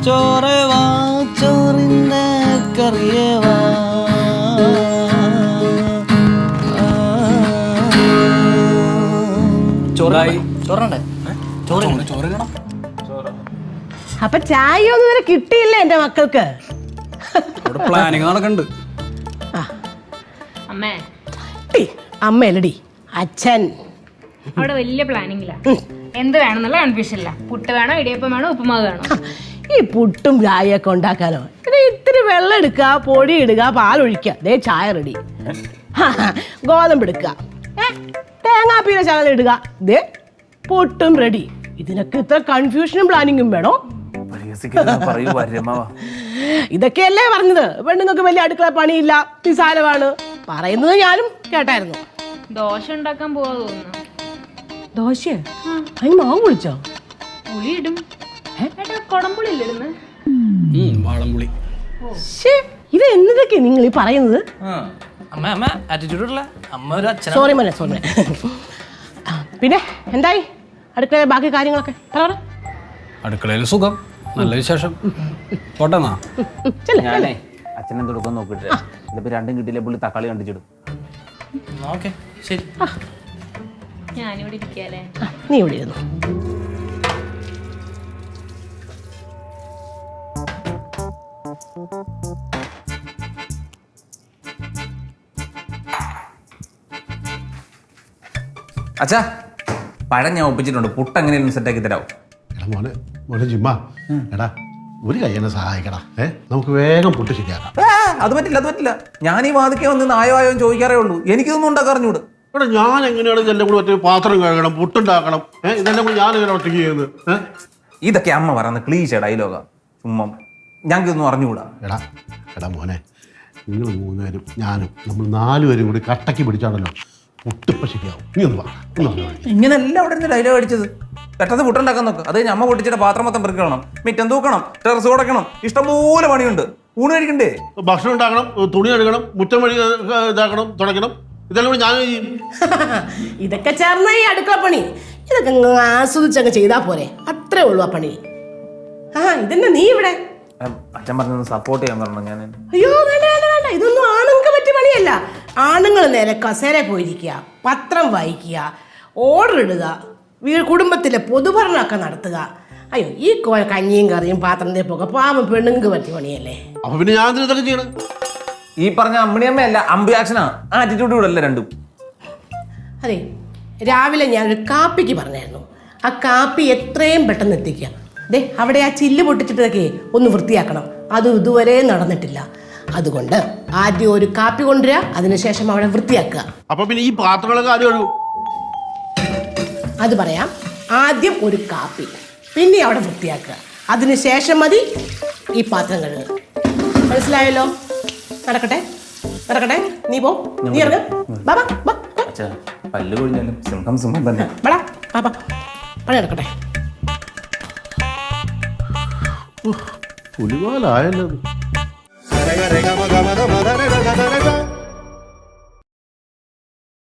ചോറ് വാ ചോറിന്റെ കറിയേ വാ. അപ്പൊ ചായ ഒന്നും ഇതുവരെ കിട്ടിയില്ല എന്റെ മക്കൾക്ക്. പ്ലാനിങ് നടക്കണ്ട്. അമ്മേ അമ്മയല്ലടി അച്ഛൻ. അവിടെ വലിയ പ്ലാനിങ്ങില്ല. എന്ത് വേണമെന്നുള്ള കൺഫ്യൂഷൻ ഇല്ല. പുട്ട് വേണോ, ഇടിയപ്പം വേണോ, ഉപ്പുമാവ് വേണോ? ഈ പുട്ടും ചായയൊക്കെ ഉണ്ടാക്കാനോ? ഇത്തിരി വെള്ളം എടുക്കുക, പൊടി ഇടുക, പാലൊഴിക്കുക, ദേ ചായ റെഡി. ഗോതമ്പ് എടുക്കുക, തേങ്ങാപ്പീര ശകലം ഇടുക, ദേ പുട്ടും റെഡി. ഇതിനൊക്കെ ഇത്ര കൺഫ്യൂഷനും പ്ലാനിങ്ങും വേണോ? ഇതൊക്കെയല്ലേ പറഞ്ഞത്. പെണ്ണുങ്ങൾക്ക് വലിയ അടുക്കള പണിയില്ല, നിസാരമാണ് പറയുന്നത്. ഞാനും കേട്ടായിരുന്നു. ദോശ ഉണ്ടാക്കാൻ പോവാ തോന്നുന്നു. ദോശ? അതിന് മാവ് പൊളിച്ചോ? പുളി ഇടും. കൊടംപുളി ഇല്ലിടുന്നു. വാളംപുളി. ഇത് എന്നതൊക്കെ നിങ്ങൾ ഈ പറയുന്നത്? സോറി മോനെ, സോറി. പിന്നെ എന്തായി അടുക്കളയിലെ ബാക്കി കാര്യങ്ങളൊക്കെ? അടുക്കളയിൽ സുഖം, നല്ല വിശേഷം. പോട്ടെന്നാ. ഞാനേ അച്ഛനെ തുടക്കം നോക്കിട്ട് ഇതിപ്പോ രണ്ടും കിട്ടിയില്ലേ പുള്ളി തക്കാളി കണ്ടിച്ചിടും. ശരി, ഞാനിവിടെ ഇരിക്കാല്ലേ. നീ ഇവിടെ ഇരുന്നു. അച്ഛാ പഴം ഞാൻ ഒപ്പിച്ചിട്ടുണ്ട്. പുട്ട് എങ്ങനെയാലും സെറ്റാക്കി തരാവും. എടാ മോനെ, മോനെ ജിമ്മാ, എടാ ഒരു കൈ എന്നെ സഹായിക്കടാ. നമുക്ക് വേഗം പുട്ട് ശരിയാക്കാം. അത് പറ്റില്ല, അത് പറ്റില്ല. ഞാൻ ഈ വാതിക്കെ വന്ന് നായോ ചോദിക്കാറേ ഉള്ളൂ. എനിക്കിതൊന്നും ഉണ്ടാക്കാറിഞ്ഞൂട്. എടാ ഞാൻ എങ്ങനെയാണ് ഇതെല്ലാം കൂടെ ഒറ്റ പാത്രം കഴുകണം, പുട്ടുണ്ടാക്കണം, ഇതെല്ലാം കൂടി ഞാൻ എങ്ങനെ ഒറ്റയ്ക്ക് ചെയ്യുന്നത്? ഇതൊക്കെ അമ്മ പറയുന്ന ക്ലീശ ഡയലോഗാ. ചുമ്മാ ഞങ്ങൾക്കിതൊന്നും അറിഞ്ഞുകൂടാ. എടാ എടാ മോനെ, നിങ്ങൾ 3 പേരും ഞാനും നമ്മൾ 4 പേരും കൂടി കട്ടക്ക് പിടിച്ചാണല്ലോ പുട്ടിപ്പ ശരിയാവും. നീ ഒന്ന് പറഞ്ഞു. ഇങ്ങനെയല്ല അവിടെ നിന്ന് ഡയലോഗ് അടിച്ചത്. പെട്ടെന്ന് പുട്ടുണ്ടാക്കാൻ നോക്ക്. അത് കഴിഞ്ഞ് അമ്മ പൊട്ടിച്ചിട്ട് പാത്രം മൊത്തം പെറുക്കണം, മിറ്റം തൂക്കണം, ടെറസ് കൊടുക്കണം, ഇഷ്ടംപോലെ പണിയുണ്ട്. ഊണ് കഴിക്കണ്ടേ? ഭക്ഷണം ഉണ്ടാക്കണം, തുണി കഴുകണം, മുറ്റം വഴി ഇതാക്കണം, തുടയ്ക്കണം. ഇതെല്ലാം കൂടി ഞാൻ ചെയ്യും. ഇതൊക്കെ ചേർന്ന ഈ അടുക്കള പണി ഇതൊക്കെ ആസ്വദിച്ചങ്ങ് ചെയ്താ പോരെ? അത്രേ ഉള്ളൂ ആ പണി. ഇതന്നെ നീ ഇവിടെ അച്ഛൻ പറഞ്ഞൊന്ന് സപ്പോർട്ട് ചെയ്യാൻ പറഞ്ഞു. ഞാൻ അയ്യോ വേണ്ട വേണ്ട വേണ്ട, ഇതൊന്നും ആണുങ്ങൾക്ക് പറ്റിയ പണിയല്ല. ആണുങ്ങൾ നേരെ കസേര പോയിരിക്കുക, പത്രം വായിക്കുക, ഓർഡർ ഇടുക, കുടുംബത്തിലെ പൊതുഭരണമൊക്കെ നടത്തുക. അയ്യോ ഈ കഞ്ഞിയും കറിയും പാത്രം തേപ്പൊക്കെ പാവം പെണ്ണുങ്ങൾക്ക് പറ്റിയ പണിയല്ലേ. അപ്പൊ പിന്നെ ഞാൻ ഇതൊക്കെ ചെയ്യണം. ഈ പറഞ്ഞ അമ്മിണിയമ്മയല്ല, അമ്പി ആക്ഷനാ. ആറ്റിറ്റ്യൂഡ് കൂടെ അല്ല രണ്ടും. അതെ, രാവിലെ ഞാനൊരു കാപ്പിക്ക് പറഞ്ഞായിരുന്നു. ആ കാപ്പി എത്രയും പെട്ടെന്ന് എത്തിക്കുക. ദേ അവിടെ ആ ചില്ല് പൊട്ടിച്ചിട്ടൊക്കെ ഒന്ന് വൃത്തിയാക്കണം. അത് ഇതുവരെ നടന്നിട്ടില്ല. അതുകൊണ്ട് ആദ്യം ഒരു കാപ്പി കൊണ്ടുവരിക, അതിനുശേഷം അവിടെ വൃത്തിയാക്കുക. അപ്പൊ പിന്നെ ഈ പാത്രങ്ങളൊക്കെ ആരും ഒഴുകും? അത് പറയാം. ആദ്യം ഒരു കാപ്പി, പിന്നെ അവിടെ വൃത്തിയാക്കുക, അതിനുശേഷം മതി ഈ പാത്രം കഴുകുക. മനസ്സിലായല്ലോ? നടക്കട്ടെ നടക്കട്ടെ. നീ പോ, നീ ഇറങ്ങ. പല്ല് കൊഴിഞ്ഞാലും സിംഹം സിംഹം തന്നെ. പണി നടക്കട്ടെ. പുലിവാലായല്ലോ.